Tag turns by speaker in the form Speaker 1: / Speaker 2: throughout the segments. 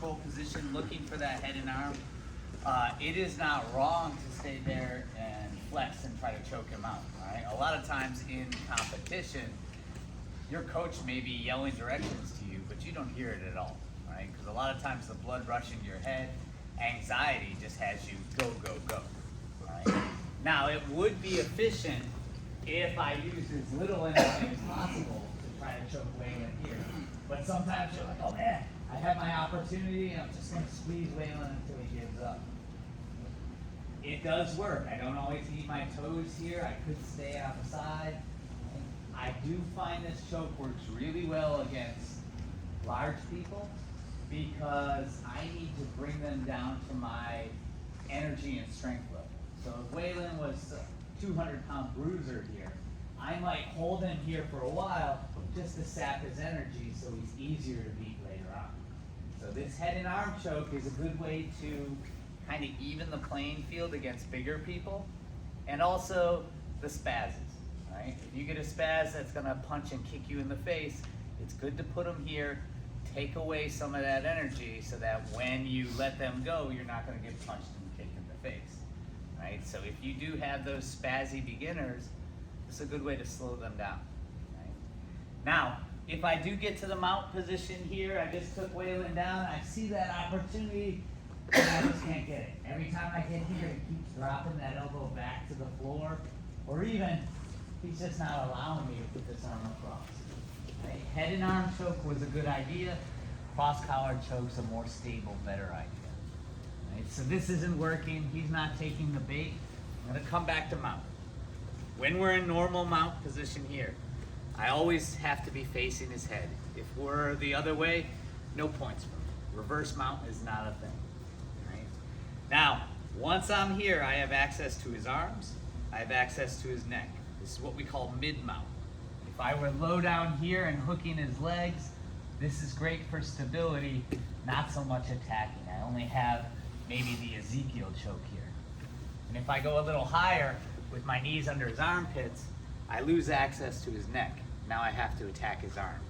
Speaker 1: control position, looking for that head and arm, it is not wrong to stay there and flex and try to choke him out. All right. A lot of times in competition, your coach may be yelling directions to you, but you don't hear it at all. Right? Because a lot of times the blood rushing to your head, anxiety just has you go, go, go. Right? Now, it would be efficient if I used as little energy as possible to try to choke Waylon here. But sometimes you're like, oh man, I have my opportunity, and I'm just going to squeeze Waylon until he gives up. It does work. I don't always eat my toes here. I could stay out the side. I do find this choke works really well against large people because I need to bring them down to my energy and strength level. So if Waylon was a 200-pound bruiser here, I might hold him here for a while just to sap his energy so he's easier to beat later on. So this head and arm choke is a good way to kind of even the playing field against bigger people, and also the spazzes. Right? If you get a spaz that's going to punch and kick you in the face, it's good to put them here, take away some of that energy so that when you let them go, you're not going to get punched and kicked in the face. Right? So if you do have those spazzy beginners, it's a good way to slow them down. Right? Now, if I do get to the mount position here, I just took Waylon down, I see that opportunity, and I just can't get it. Every time I get here, it keeps dropping that elbow back to the floor, or even he's just not allowing me to put this arm across. Right? Head and arm choke was a good idea. Cross collar choke's a more stable, better idea. Right? So this isn't working. He's not taking the bait. I'm going to come back to mount. When we're in normal mount position here, I always have to be facing his head. If we're the other way, no points for me. Reverse mount is not a thing. Right? Now, once I'm here, I have access to his arms. I have access to his neck. This is what we call mid-mount. If I were low down here and hooking his legs, this is great for stability, not so much attacking. I only have maybe the Ezekiel choke here. And if I go a little higher with my knees under his armpits, I lose access to his neck. Now I have to attack his arms.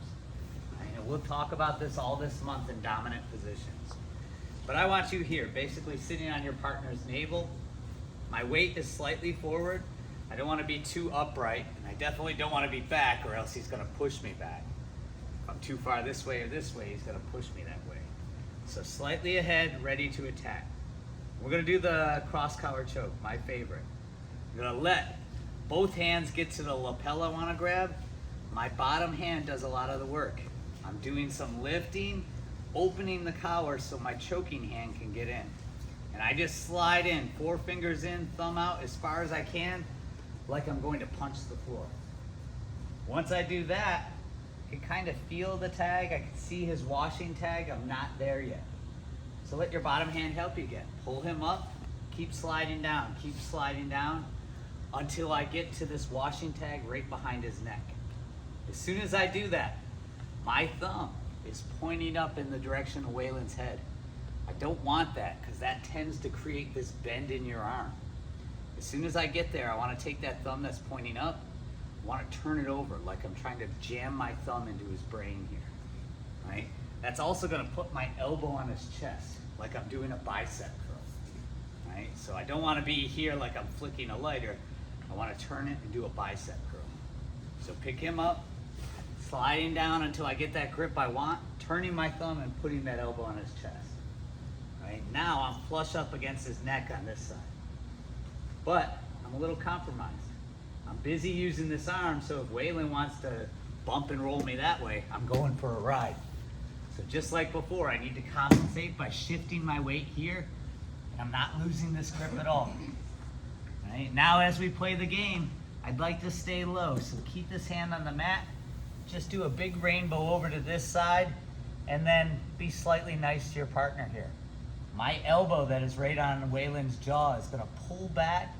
Speaker 1: And we'll talk about this all this month in dominant positions. But I want you here, basically sitting on your partner's navel. My weight is slightly forward. I don't want to be too upright, and I definitely don't want to be back, or else he's going to push me back. If I'm too far this way or this way, he's going to push me that way. So slightly ahead, ready to attack. We're going to do the cross collar choke, my favorite. I'm going to let both hands get to the lapel I want to grab. My bottom hand does a lot of the work. I'm doing some lifting, opening the collar so my choking hand can get in. And I just slide in, 4 fingers in, thumb out as far as I can, like I'm going to punch the floor. Once I do that, I can kind of feel the tag. I can see his washing tag. I'm not there yet. So let your bottom hand help you get. Pull him up, keep sliding down until I get to this washing tag right behind his neck. As soon as I do that, my thumb is pointing up in the direction of Waylon's head. I don't want that because that tends to create this bend in your arm. As soon as I get there, I want to take that thumb that's pointing up, I want to turn it over like I'm trying to jam my thumb into his brain here, right? That's also going to put my elbow on his chest like I'm doing a bicep curl, right? So I don't want to be here like I'm flicking a lighter. I want to turn it and do a bicep curl. So pick him up, sliding down until I get that grip I want, turning my thumb and putting that elbow on his chest. Right? Now I'm flush up against his neck on this side. But I'm a little compromised. I'm busy using this arm, so if Waylon wants to bump and roll me that way, I'm going for a ride. So just like before, I need to compensate by shifting my weight here, and I'm not losing this grip at all. Right? Now as we play the game, I'd like to stay low, so keep this hand on the mat, just do a big rainbow over to this side, and then be slightly nice to your partner here. My elbow that is right on Waylon's jaw is going to pull back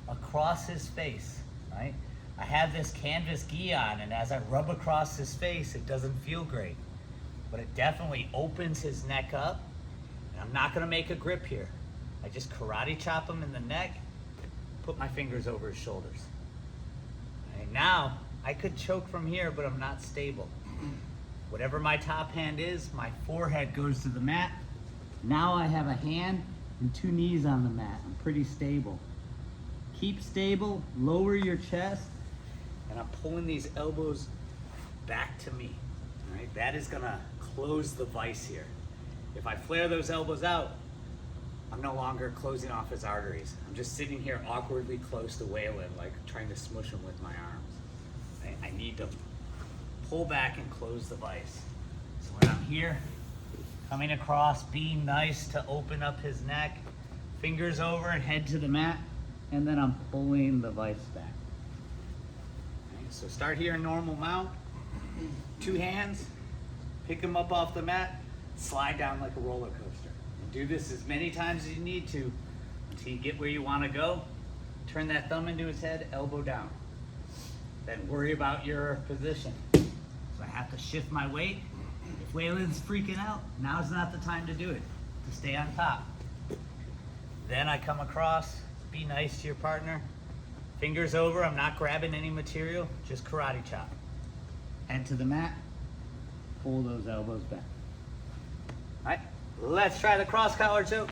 Speaker 1: across his face, right? I have this canvas gi on, and as I rub across his face, it doesn't feel great. But it definitely opens his neck up, and I'm not going to make a grip here. I just karate chop him in the neck, put my fingers over his shoulders. Right, now, I could choke from here, but I'm not stable. Whatever my top hand is, my forehead goes to the mat, Now I have a hand and 2 knees on the mat. I'm pretty stable. Keep stable, lower your chest, and I'm pulling these elbows back to me. All right, that is gonna close the vise here. If I flare those elbows out, I'm no longer closing off his arteries. I'm just sitting here awkwardly close to Waylon, like trying to smush him with my arms. I need to pull back and close the vise. So when I'm here, coming across, being nice to open up his neck, fingers over and head to the mat, and then I'm pulling the vise back. Okay, so start here in normal mount, 2 hands, pick him up off the mat, slide down like a roller coaster. And do this as many times as you need to until you get where you want to go. Turn that thumb into his head, elbow down. Then worry about your position. So I have to shift my weight. If Waylon's freaking out, now's not the time to do it, to stay on top. Then I come across, be nice to your partner. Fingers over, I'm not grabbing any material, just karate chop. Head to the mat, pull those elbows back. All right, let's try the cross collar choke.